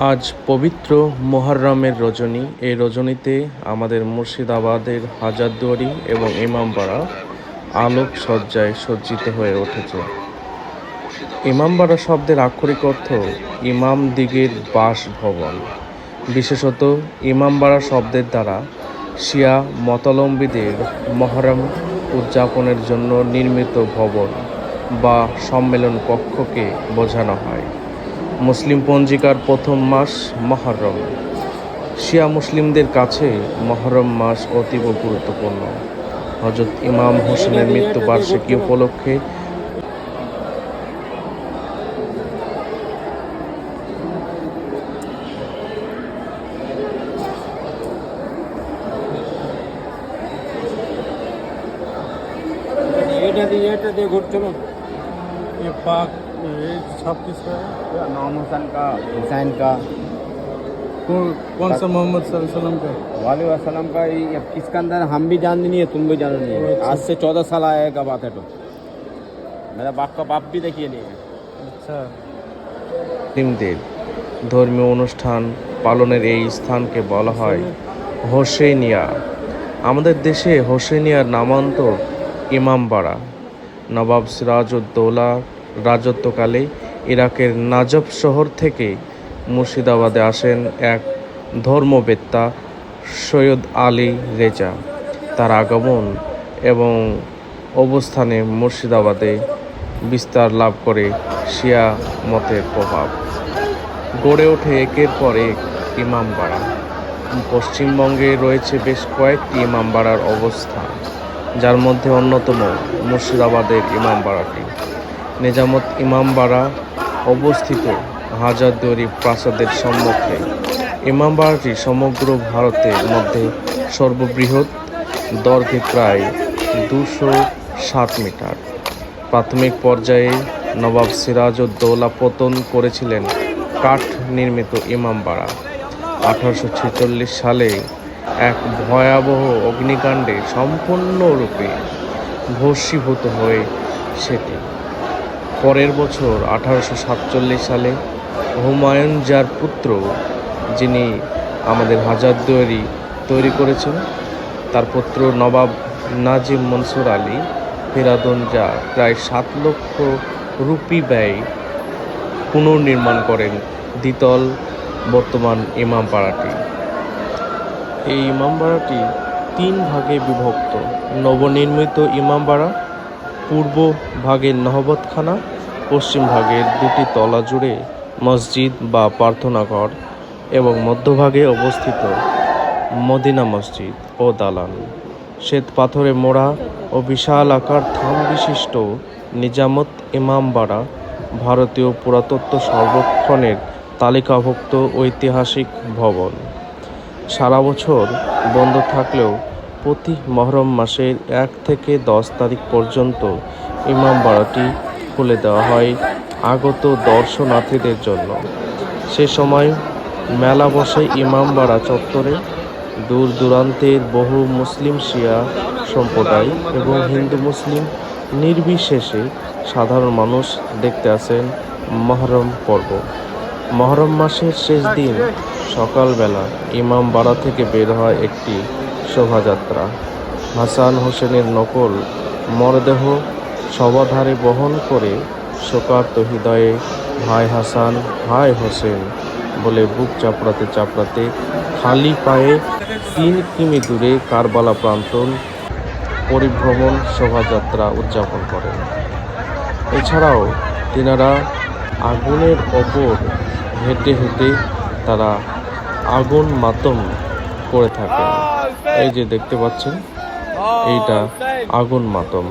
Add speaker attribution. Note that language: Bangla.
Speaker 1: আজ পবিত্র মুহররমের রজনী। এই রজনীতে আমাদের মুর্শিদাবাদের হাজারদুয়ারি এবং ইমামবাড়া আলোক সজ্জায় সজ্জিত হয়ে উঠেছে। ইমামবাড়া শব্দের আক্ষরিক অর্থ ইমাম দিগের বাসভবন। বিশেষত ইমামবাড়া শব্দের দ্বারা শিয়া মতাবলম্বীদের মহরম উদযাপনের জন্য নির্মিত ভবন বা সম্মেলন কক্ষকে বোঝানো হয়। মুসলিম পঞ্জিকার প্রথম মাস মহররম। শিয়া মুসলিমদের কাছে মহররম মাস অতীব গুরুত্বপূর্ণ। হযরত ইমাম হোসেনের মৃত্যুবার্ষিকী উপলক্ষে
Speaker 2: এটা দিয়ে ঘুর চলুন। ये पाक ये सब किसका है?
Speaker 3: नाम हुसैन का, हुसैन का,
Speaker 2: कौन सा मोहम्मद सल्लल्लाहु अलैहि वसल्लम का?
Speaker 3: वाले वसलम का। ये अब किसका अंदर हम भी जानते नहीं है, तुम भी जानो नहीं है। आज से 14 साल आया का बात है। तो मेरा बाप का बाप भी देखिए नहीं है।
Speaker 2: अच्छा,
Speaker 1: মুসলিমদের ধর্মীয় অনুষ্ঠান পালনের এই স্থানকে বলা হয় হোসেনিয়া। আমাদের দেশে হোসেনিয়ার নামান্তর ইমামবাড়া। নবাব সিরাজউদ্দৌলা রাজত্বকালে ইরাকের নাজফ শহর থেকে মুর্শিদাবাদে আসেন এক ধর্মবেত্তা সৈয়দ আলী রেজা। তার আগমন এবং অবস্থানে মুর্শিদাবাদে বিস্তার লাভ করে শিয়া মতের প্রভাব। গড়ে ওঠে একের পর এক ইমামবাড়া। পশ্চিমবঙ্গে রয়েছে বেশ কয়েকটি ইমামবাড়ার অবস্থান, যার মধ্যে অন্যতম মুর্শিদাবাদের ইমামবাড়াটি। নিজামত ইমামবাড়া অবস্থিত হাজারদুয়ারি প্রাসাদের সম্মুখে। ইমামবাড়াটি সমগ্র ভারতের মধ্যে সর্ববৃহৎ, দৈর্ঘ্যে প্রায় 207 মিটার। প্রাথমিক পর্যায়ে নবাব সিরাজউদ্দৌলা পতন করেছিলেন কাঠ নির্মিত ইমামবাড়া। 1846 সালে এক ভয়াবহ অগ্নিকাণ্ডে সম্পূর্ণরূপে ভস্মীভূত হয়ে সেটি। পরের বছর 1847 সালে হুমায়ুন যার পুত্র, যিনি আমাদের হাজারদুয়ারি তৈরি করেছেন, তার পুত্র নবাব নাজিম মনসুর আলী ফেরাদুন যা প্রায় 7 লক্ষ রুপি ব্যয় পুনর্নির্মাণ করেন দ্বিতল বর্তমান ইমামবাড়াটি। এই ইমামবাড়াটি 3 ভাগে বিভক্ত। নবনির্মিত ইমামবাড়া পূর্ব ভাগের নহবতখানা, পশ্চিম ভাগের 2টি তলা জুড়ে মসজিদ বা প্রার্থনাঘর এবং মধ্যভাগে অবস্থিত মদিনা মসজিদ ও দালান। শ্বেত পাথরে মোড়া ও বিশাল আকার থাম বিশিষ্ট নিজামত ইমামবাড়া ভারতীয় পুরাতত্ত্ব সর্বেক্ষণের তালিকাভুক্ত ঐতিহাসিক ভবন। সারা বছর বন্ধ থাকলেও প্রতি মহরম মাসের 1 থেকে 10 তারিখ পর্যন্ত ইমামবাড়াটি খুলে দেওয়া হয় আগত দর্শনার্থীদের জন্য। সে সময় মেলা বসে ইমামবাড়া চত্বরে। দূর দূরান্তের বহু মুসলিম শিয়া সম্প্রদায় এবং হিন্দু মুসলিম নির্বিশেষে সাধারণ মানুষ দেখতে আসেন মহরম পর্ব। মহরম মাসের শেষ দিন সকালবেলা ইমামবাড়া থেকে বের হয় একটি শোভাযাত্রা। হাসান হোসেনের নকল মরদেহ শবাধারে বহন করে শোকার্ত হৃদয়ে ভাই হাসান, ভাই হোসেন বলে বুক চাপড়াতে চাপড়াতে খালি পায়ে 3 কিমি দূরে কারবালা প্রান্তন পরিভ্রমণ শোভাযাত্রা উদযাপন করেন। এছাড়াও তিনারা আগুনের ওপর হেঁটে হেঁটে তারা আগুন মাতম করে থাকেন। এই যে দেখতে পাচ্ছেন, এইটা আগুন মাতম।